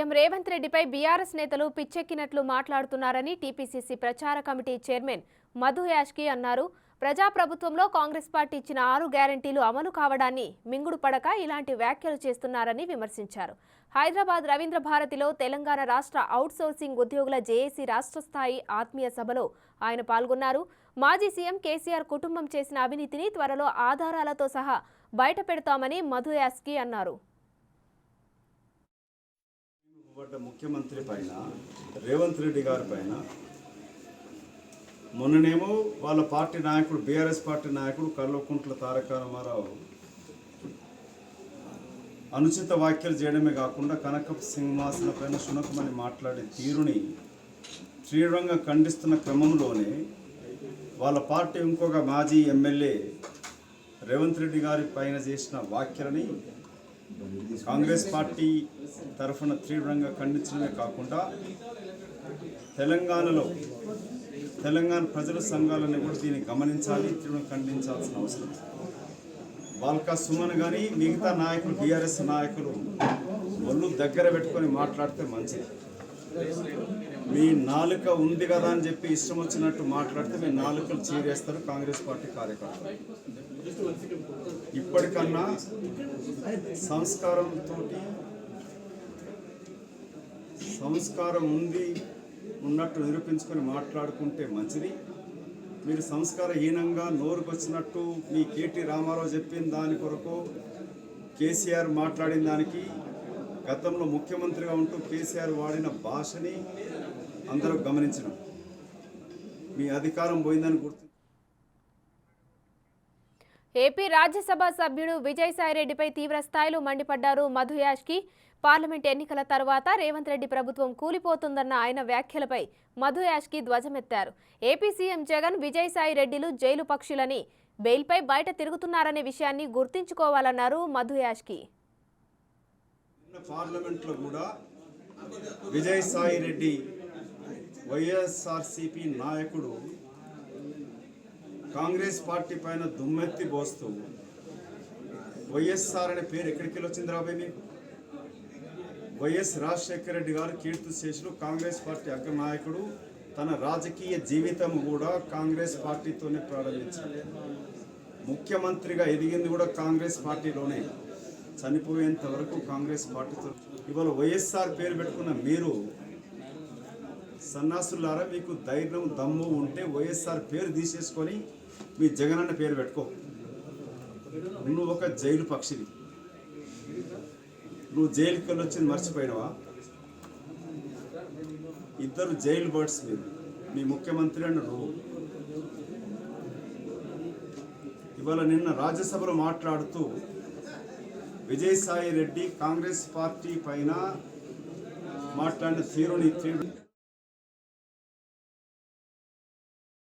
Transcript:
CM Revanth రెడ్డిపై BRS నేతలు పిచ్చెక్కినట్లు మాట్లాడుతున్నారని టీపీసీసీ ప్రచార కమిటీ చైర్మన్ మధు యాష్కి అన్నారు. ప్రజాప్రభుత్వంలో కాంగ్రెస్ పార్టీ ఇచ్చిన 6 గ్యారెంటీలు అమలు కావడాన్ని మింగుడు పడక ఇలాంటి వ్యాఖ్యలు చేస్తున్నారని విమర్శించారు. హైదరాబాద్ రవీంద్ర భారతిలో తెలంగాణ రాష్ట్ర అవుట్సోర్సింగ్ ఉద్యోగుల జేఏసీ రాష్ట్ర స్థాయి ఆత్మీయ సభలో ఆయన పాల్గొన్నారు. మాజీ సీఎం కేసీఆర్ కుటుంబం చేసిన అవినీతిని త్వరలో ఆధారాలతో సహా బయటపెడతామని మధు యాష్కి అన్నారు. ముఖ్యమంత్రి పైన రేవంత్ రెడ్డి గారి పైన మొన్ననేమో వాళ్ళ పార్టీ నాయకుడు బీఆర్ఎస్ పార్టీ నాయకుడు కల్వకుంట్ల తారక రామారావు అనుచిత వ్యాఖ్యలు చేయడమే కాకుండా కనక సింహాసన పైన శునకమని మాట్లాడే తీరుని తీవ్రంగా ఖండిస్తున్న క్రమంలోనే వాళ్ళ పార్టీ ఇంకొక మాజీ ఎమ్మెల్యే రేవంత్ రెడ్డి గారి పైన చేసిన వ్యాఖ్యలని కాంగ్రెస్ పార్టీ తరఫున తీవ్రంగా ఖండించడమే కాకుండా తెలంగాణ ప్రజల సంఘాలను కూడా దీన్ని గమనించాలి, తీవ్రంగా ఖండించాల్సిన అవసరం. బాల్కా సుమన్ కానీ మిగతా నాయకులు బీఆర్ఎస్ నాయకులు ఒళ్ళు దగ్గర పెట్టుకొని మాట్లాడితే మంచిది. మీ నాలుక ఉంది కదా అని చెప్పి ఇష్టం వచ్చినట్టు మాట్లాడితే మీ నాలుకలు చీరేస్తారు కాంగ్రెస్ పార్టీ కార్యకర్తలు. ఇప్పటికన్నా సంస్కారం ఉన్నట్టు నిరూపించుకొని మాట్లాడుకుంటే మంచిది. మీరు సంస్కారహీనంగా నోరుకొచ్చినట్టు మీ కేటీ రామారావు చెప్పిన దాని కొరకు కేసీఆర్ మాట్లాడిన దానికి గతంలో ముఖ్యమంత్రిగా ఉంటూ కేసీఆర్ వాడిన భాషని అందరూ గమనించడం మీ అధికారం పోయిందని గుర్తు. ఏపీ రాజ్యసభ సభ్యుడు విజయసాయిరెడ్డిపై తీవ్ర స్థాయిలో మండిపడ్డారు మధు యాష్కి. పార్లమెంట్ ఎన్నికల తర్వాత రేవంత్ రెడ్డి ప్రభుత్వం కూలిపోతుందన్న ఆయన వ్యాఖ్యలపై మధు యాష్కి ధ్వజమెత్తారు. ఏపీ సీఎం జగన్ విజయసాయిరెడ్డిలు జైలు పక్షులని బెయిల్పై బయట తిరుగుతున్నారనే విషయాన్ని గుర్తించుకోవాలన్నారు మధు యాష్కి. పార్లమెంట్లో కూడా విజయసాయిరెడ్డి వైఎస్ఆర్సీపీ నాయకుడు కాంగ్రెస్ పార్టీ పైన దుమ్మెత్తి పోస్తూ వైఎస్ఆర్ అనే పేరు ఎక్కడికి వచ్చింది రాబోయే మీకు? వైఎస్ రాజశేఖర రెడ్డి గారు కీర్తిశేషులు, కాంగ్రెస్ పార్టీ అగ్రనాయకుడు. తన రాజకీయ జీవితం కూడా కాంగ్రెస్ పార్టీతోనే ప్రారంభించారు. ముఖ్యమంత్రిగా ఎదిగింది కూడా కాంగ్రెస్ పార్టీలోనే, చనిపోయేంత వరకు కాంగ్రెస్ పార్టీతో. ఇవాళ వైఎస్ఆర్ పేరు పెట్టుకున్న మీరు సన్నాసులారా, మీకు ధైర్యం దమ్ము ఉంటే వైఎస్ఆర్ పేరు తీసేసుకొని మీ జగన్ అన్న పేరు పెట్టుకో. నువ్వు ఒక జైలు పక్షివి, నువ్వు జైలుకి వెళ్ళి వచ్చింది మర్చిపోయినవా? ఇద్దరు జైలు బర్డ్స్ మీరు, మీ ముఖ్యమంత్రి అండ్ నువ్వు. ఇవాళ నిన్న రాజ్యసభలో మాట్లాడుతూ విజయసాయి రెడ్డి కాంగ్రెస్ పార్టీ పైన మాట్లాడిన తీరుని